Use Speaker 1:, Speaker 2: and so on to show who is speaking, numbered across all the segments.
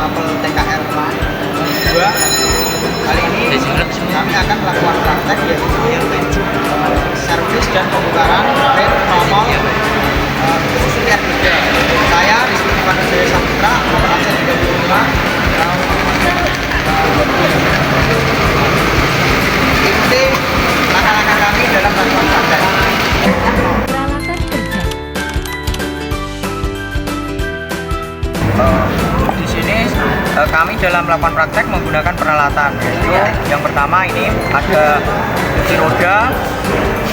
Speaker 1: mapel TKR 2. Kali ini kami akan melakukan praktek yaitu servis dan pembongkaran rem tromol khusus R3. Saya Rizky Jaya Saputra, nomor absen 35. Ikuti langkah-langkah kami dalam melakukan praktek. Di sini kami dalam melakukan praktek menggunakan peralatan, yaitu yang pertama ini ada kunci roda,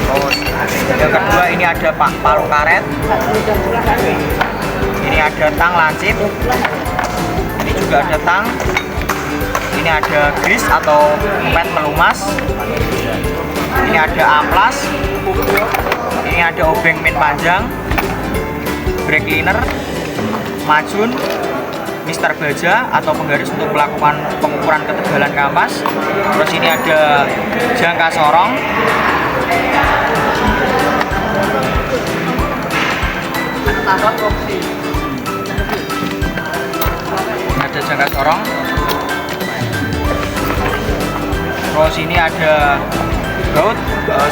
Speaker 1: terus yang kedua ini ada palu karet, ini ada tang lancip, ini juga ada tang, ini ada gris atau pet pelumas, ini ada amplas, ini ada obeng min panjang, brake cleaner, majun, mister baja atau penggaris untuk melakukan pengukuran ketebalan kampas. Terus ini ada jangka sorong, ada jangka sorong. Terus ini ada baut 10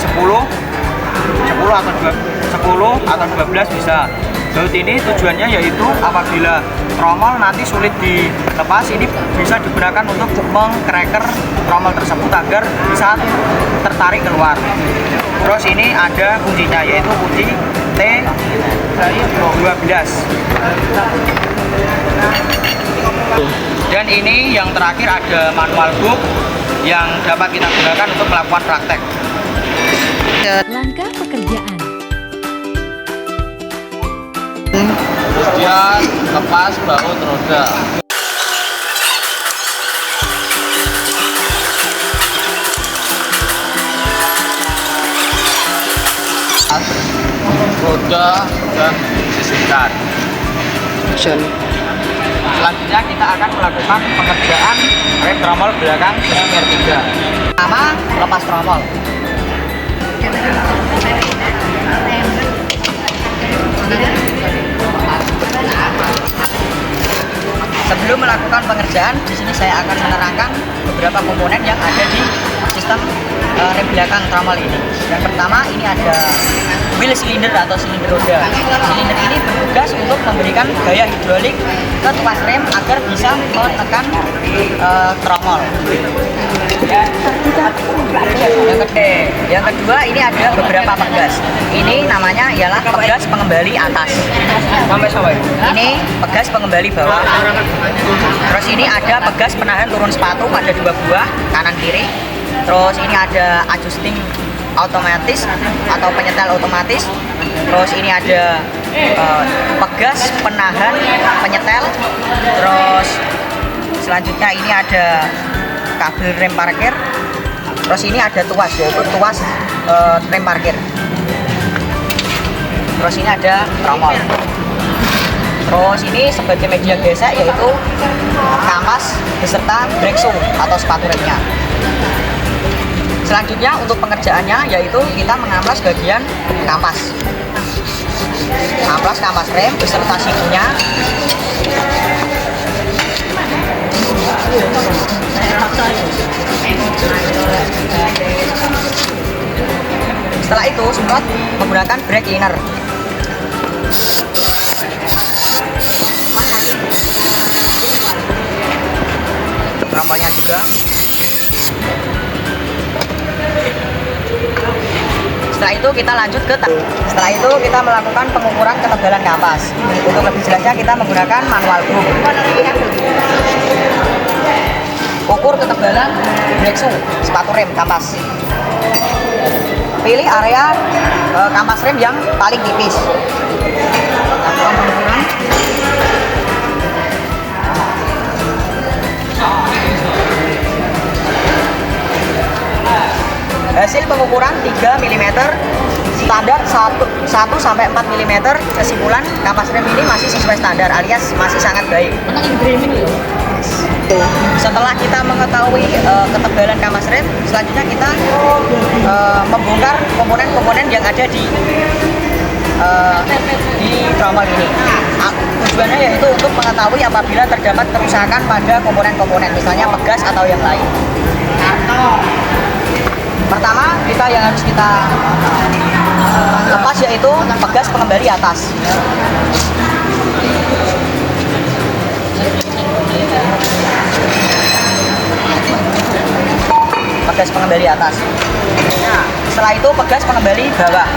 Speaker 1: atau 12 bisa. Baut ini tujuannya yaitu apabila tromol nanti sulit dilepas, ini bisa digunakan untuk mengcracker tromol tersebut agar bisa tertarik keluar. Terus ini ada kuncinya yaitu kunci T12. Dan ini yang terakhir ada manual book yang dapat kita gunakan untuk melakukan praktek.
Speaker 2: Langkah pekerjaan.
Speaker 3: Kemudian lepas baut roda. Roda dan sisihkan.
Speaker 1: Selanjutnya kita akan melakukan pengerjaan rem tromol belakang dengan R3. Pertama, lepas tromol. Sebelum melakukan pengerjaan, di sini saya akan menerangkan beberapa komponen yang ada di sistem rem belakang tromol ini. Yang pertama, ini ada wheel cylinder atau silinder roda. Silinder ini bertugas untuk memberikan gaya hidrolik ke tuas rem agar bisa menekan tromol. Yang kedua, ini ada beberapa pegas. Ini namanya ialah pegas pengembali atas. Ini pegas pengembali bawah. Terus ini ada pegas penahan turun sepatu, ada 2 buah, kanan kiri. Terus ini ada adjusting otomatis atau penyetel otomatis. Terus ini ada pegas penahan penyetel. Terus selanjutnya ini ada kabel rem parkir. Terus ini ada tuas, yaitu tuas rem parkir. Terus ini ada tromol. Terus ini sebagai media gesek yaitu kampas beserta brake shoe atau sepatu remnya. Selanjutnya untuk pengerjaannya yaitu kita mengamplas bagian kampas. Amplas kampas rem beserta sidunya. Setelah itu semprot menggunakan brake cleaner. Tromolnya juga. Setelah itu kita lanjut ke setelah itu kita melakukan pengukuran ketebalan kampas. Untuk lebih jelasnya kita menggunakan manual book. Ukur ketebalan brake shoe, sepatu rem kampas. Pilih area kampas rem yang paling tipis. Hasil pengukuran 3 mm, standar 1 sampai 4 mm. Kesimpulan kampas rem ini masih sesuai standar alias masih sangat baik. Setelah kita mengetahui ketebalan kampas rem, selanjutnya kita membongkar komponen-komponen yang ada di di trommel ini. Tujuannya yaitu untuk mengetahui apabila terdapat kerusakan pada komponen-komponen, misalnya pegas atau yang lain. Pertama, yang harus kita lepas yaitu pegas pengembali atas. Pegas pengembali atas. Nah, setelah itu pegas pengembali bawah.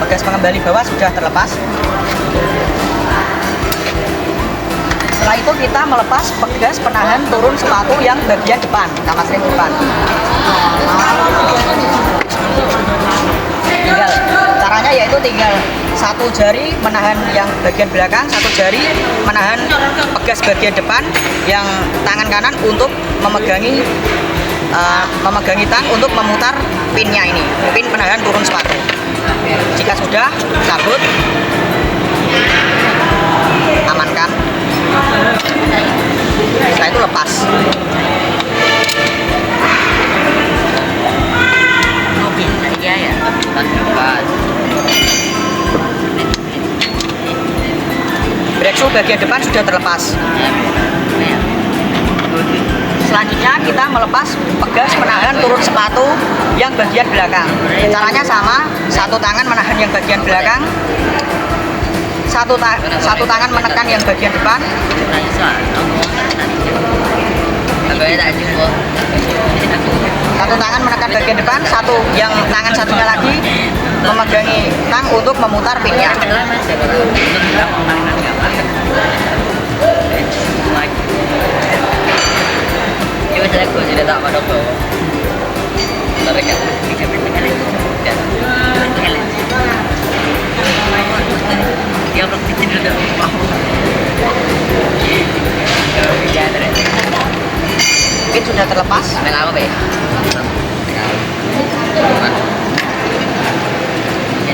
Speaker 1: Pegas pengembali bawah sudah terlepas. Setelah itu kita melepas pegas penahan turun sepatu yang bagian depan, kampas rem depan. Caranya yaitu tinggal satu jari menahan yang bagian belakang, satu jari menahan pegas bagian depan, yang tangan kanan untuk memegangi tang untuk memutar pinnya ini, pin penahan turun sepatu. Jika sudah, cabut, amankan. Setelah itu lepas. Brake shoe bagian depan sudah terlepas. Selanjutnya kita melepas pegas menahan turun sepatu yang bagian belakang. Caranya sama, satu tangan menahan yang bagian belakang, satu tangan menekan yang bagian depan. Satu tangan menekan bagian depan, tangan satunya lagi memegangi tang untuk memutar pinnya. Pin sudah terlepas.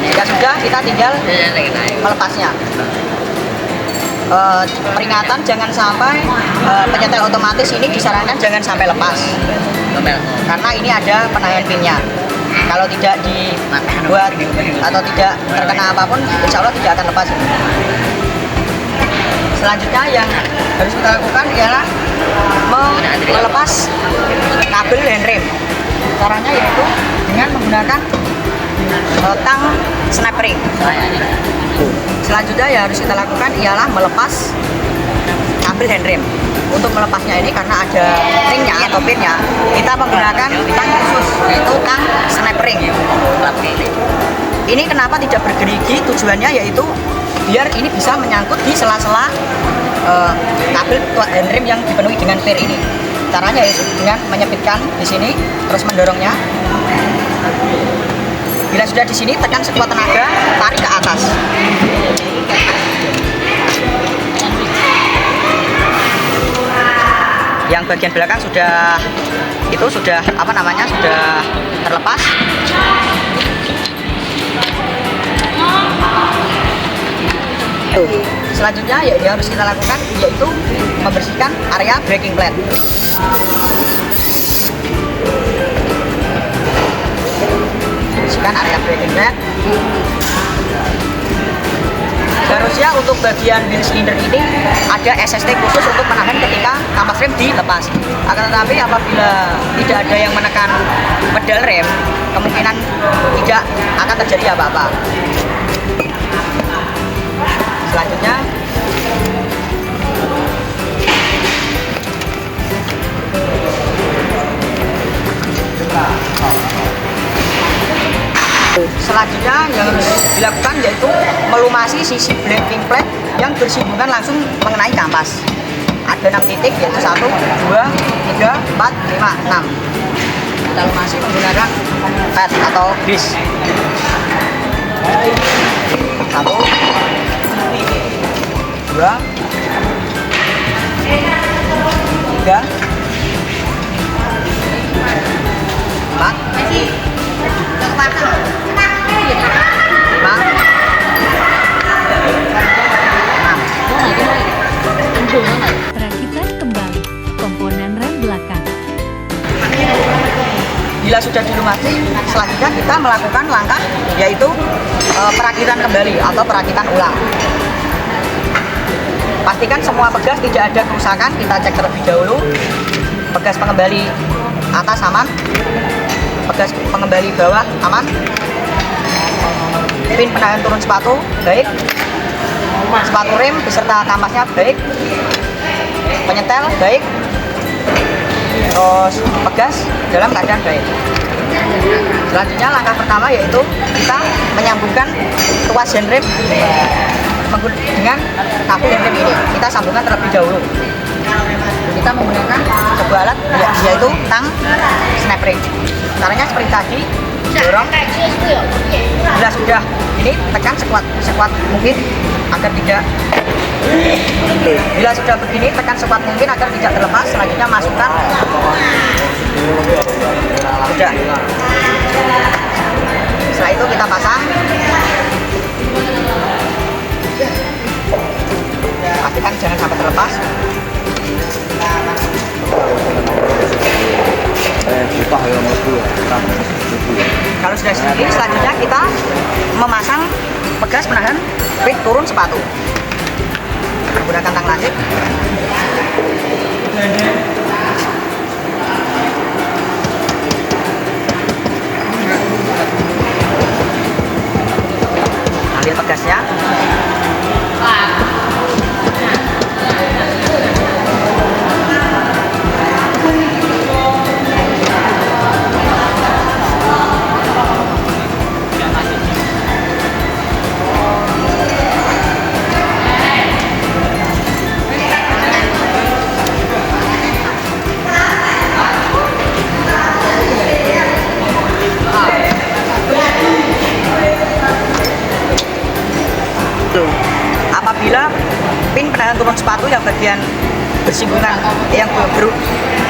Speaker 1: Jika sudah, kita tinggal melepasnya. Peringatan jangan sampai penyetel otomatis ini disarankan jangan sampai lepas, karena ini ada penahan pinnya. Kalau tidak dibuat atau tidak terkena apapun, insya Allah tidak akan lepas. Selanjutnya yang harus kita lakukan ialah melepas kabel handrem. Caranya yaitu dengan menggunakan tang snap ring. Selanjutnya yang harus kita lakukan ialah melepas kabel handrem. Untuk melepasnya ini karena ada ringnya atau pinnya, kita menggunakan tang khusus yaitu tang snap ring. Ini kenapa tidak bergerigi? Tujuannya yaitu biar ini bisa menyangkut di sela-sela kabel handrem yang dipenuhi dengan pir ini. Caranya yaitu dengan menyepitkan di sini, terus mendorongnya. Bila sudah di sini, tekan sekuat tenaga, tarik ke atas. Yang bagian belakang sudah sudah terlepas. Selanjutnya yang harus kita lakukan yaitu membersihkan area braking plate. Bersihkan area braking plate. Seharusnya untuk bagian wheel cylinder ini ada SST khusus untuk menahan ketika kampas rem dilepas. Akan tetapi apabila tidak ada yang menekan pedal rem, kemungkinan tidak akan terjadi apa-apa. Selanjutnya yang harus dilakukan yaitu melumasi sisi braking plate yang bersinggungan langsung mengenai kampas. Ada 6 titik yaitu 1, 2, 3, 4, 5, 6. Kita lumasi menggunakan pad atau grease. 1, 2, 3, 4, 5, 6.
Speaker 2: Perakitan kembali komponen rem
Speaker 1: Bila sudah dilumasi, selanjutnya kita melakukan langkah yaitu perakitan kembali atau perakitan ulang. Pastikan semua pegas tidak ada kerusakan, kita cek terlebih dahulu. Pegas pengembali atas aman, pegas pengembali bawah aman, pin penahan turun sepatu baik, sepatu rem beserta kamasnya baik, penyetel baik, terus pegas dalam keadaan baik. Selanjutnya langkah pertama yaitu kita menyambungkan tuas handrem dengan kabel handrem ini. Kita sambungkan terlebih dahulu. Kita menggunakan sebuah alat yaitu tang snap ring. Caranya seperti tadi, dorong. Bila sudah ini tekan sekuat mungkin agar tidak. Bila sudah begini tekan sekuat mungkin agar tidak terlepas. Selanjutnya masukkan. Sudah. Setelah itu kita pasang. Pastikan jangan sampai terlepas. Kalau sudah segini, selanjutnya kita memasang pegas penahan pit turun sepatu menggunakan tang lancip. Ambil pegasnya. Apabila pin penahan turun sepatu yang bagian bersinggungan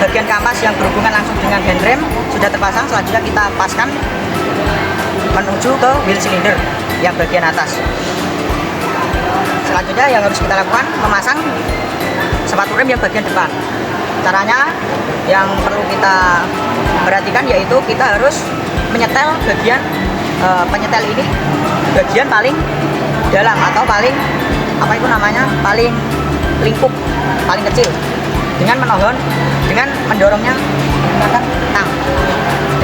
Speaker 1: bagian kampas yang berhubungan langsung dengan handrem sudah terpasang, selanjutnya kita paskan menuju ke wheel cylinder yang bagian atas. Selanjutnya yang harus kita lakukan memasang sepatu rem yang bagian depan. Caranya yang perlu kita perhatikan yaitu kita harus menyetel bagian penyetel ini bagian paling dalam atau paling paling lingkup, paling kecil, dengan mendorongnya menggunakan tang.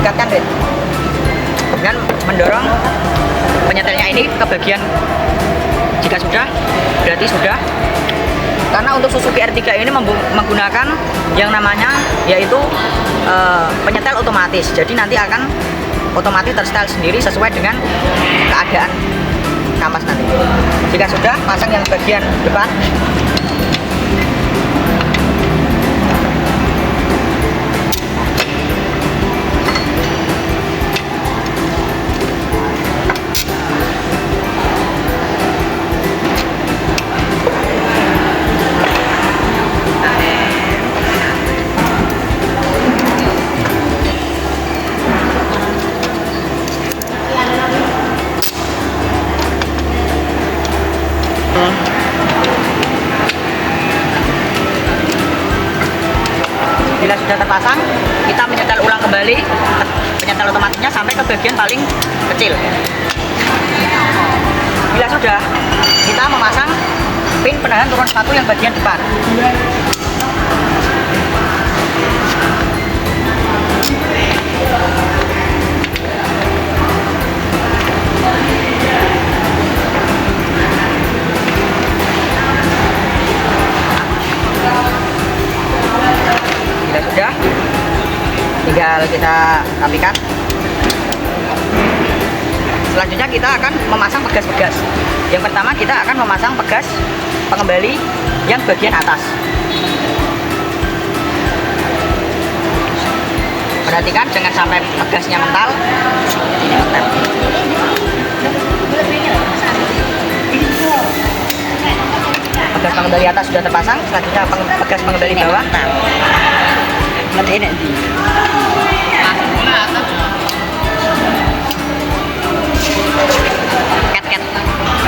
Speaker 1: Dekatkan deh, dengan mendorong penyetelnya ini ke bagian. Jika sudah, berarti sudah. Karena untuk Suzuki R3 ini menggunakan yang namanya yaitu penyetel otomatis, jadi nanti akan otomatis tersetel sendiri sesuai dengan keadaan kampas nanti. Jika sudah, pasang yang bagian depan. Bila sudah terpasang, kita menyetel ulang kembali penyetel otomatisnya sampai ke bagian paling kecil. Bila sudah, kita memasang pin penahan turun sepatu yang bagian depan. Sudah, tinggal kita rapikan. Selanjutnya kita akan memasang pegas-pegas. Yang pertama kita akan memasang pegas pengembali yang bagian atas. Perhatikan jangan sampai pegasnya mental. Ini mental. Pegas pengembali atas sudah terpasang. Selanjutnya pegas pengembali bawah. Nanti ini. Ket-ket.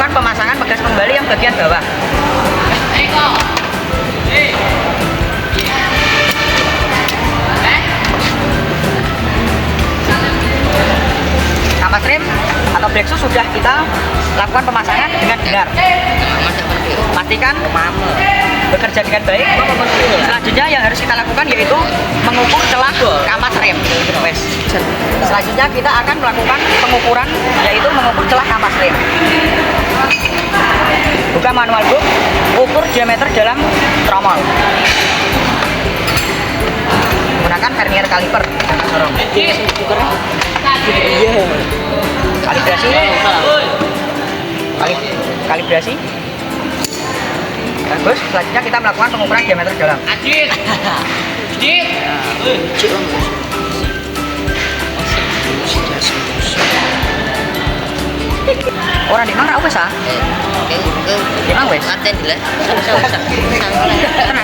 Speaker 1: Kan pemasangan pegas pengembali yang bagian bawah. kampas rem atau brake shoe sudah kita lakukan pemasangan dengan benar. Pastikan bekerja dengan baik. Selanjutnya yang harus kita lakukan yaitu mengukur celah kampas rem. Selanjutnya kita akan melakukan pengukuran yaitu mengukur celah kampas rem. Buka manual book, ukur diameter dalam tromol. Menggunakan vernier kaliper dan sorong. Kalibrasi. Kalibrasi. Bagus. Selanjutnya kita melakukan pengukuran diameter dalam. Orang di mana wes ah? Di mana wes? Tenang,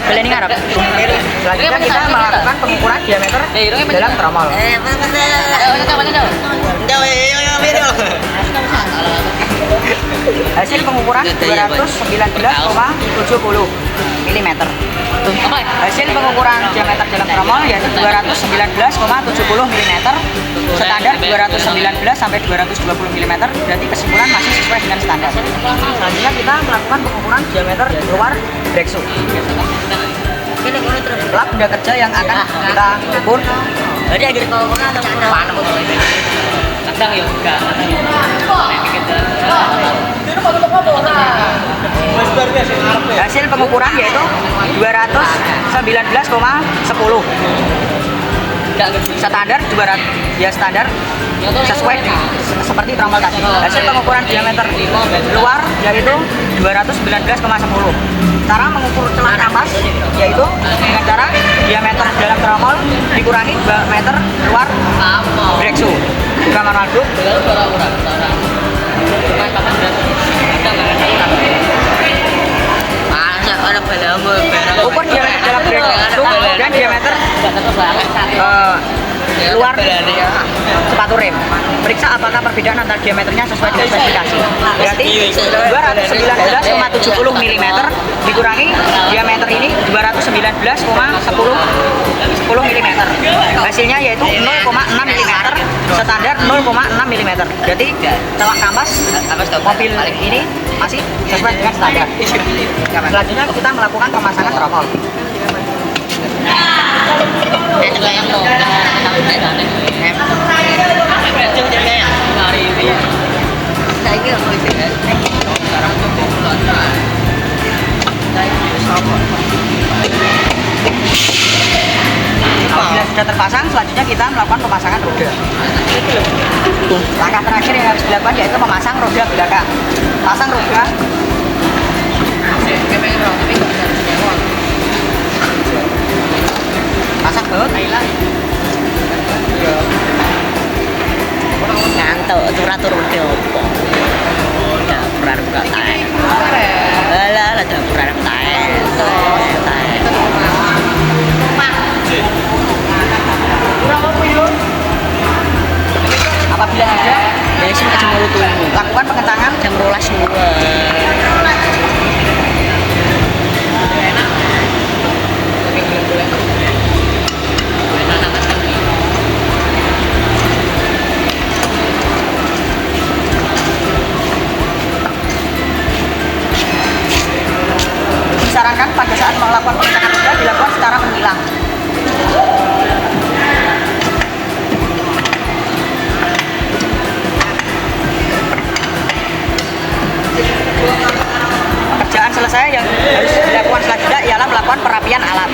Speaker 1: beli ini ngarep. Selanjutnya kita melakukan pengukuran diameter dalam tromol. Hasil pengukuran 219,70 mm. Hasil pengukuran diameter dalam tromol yaitu 219,70 mm. Standar 219 sampai 220 mm. Berarti kesimpulan masih sesuai dengan standar. Selanjutnya kita melakukan pengukuran diameter luar brake shoe. Lap benda kerja yang akan kita ukur. Jadi agar kadang ya enggak. Hasil pengukuran yaitu 219,10. Standar 200 ya standar sesuai seperti tromol tadi. Hasil pengukuran diameter luar yaitu 219,10. Cara mengukur celah kampas yaitu dengan cara diameter dalam tromol dikurangi 2 meter luar brake shoe. Buka manual book. Ukur diameter dalam brake shoe dan diameter luar sepatu rem. Periksa apakah perbedaan antara diameternya sesuai dengan spesifikasi. Berarti 219,70 mm dikurangi diameter ini 219,10 mm. Hasilnya yaitu 0,6 mm, standar 0,6 mm. Jadi celah kampas mobil ini masih sesuai dengan standar. Selanjutnya kita melakukan pemasangan tromol. Apabila sudah terpasang, selanjutnya kita melakukan pemasangan roda. Langkah terakhir yang harus dilakukan yaitu memasang roda belakang. Pasang roda. Pasang baut.
Speaker 2: Ngantuk turatur roda opo? Dapuran buka tae. Alah, dapuran tae.
Speaker 1: Apabila sudah,
Speaker 2: Biasa jam 8
Speaker 1: lakukan pengentangan
Speaker 2: jam 12
Speaker 1: disarankan pada saat melakukan pengentangan roda dilakukan secara menyilang. Pekerjaan selesai, yang harus dilakukan selanjutnya ialah melakukan perapian alat.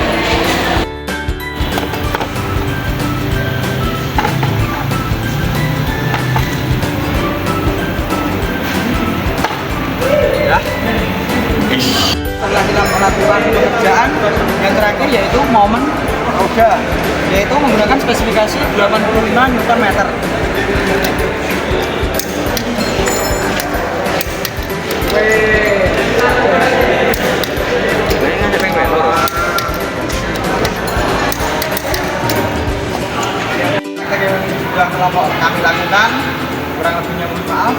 Speaker 1: Setelah kita melakukan pekerjaan yang terakhir yaitu momen roda, yaitu menggunakan spesifikasi 85 Nm. Sudah kelompok kami lakukan, kurang lebihnya mohon maaf.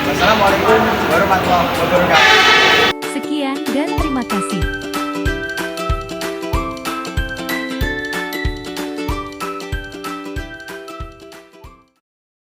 Speaker 1: Wassalamualaikum warahmatullahi wabarakatuh.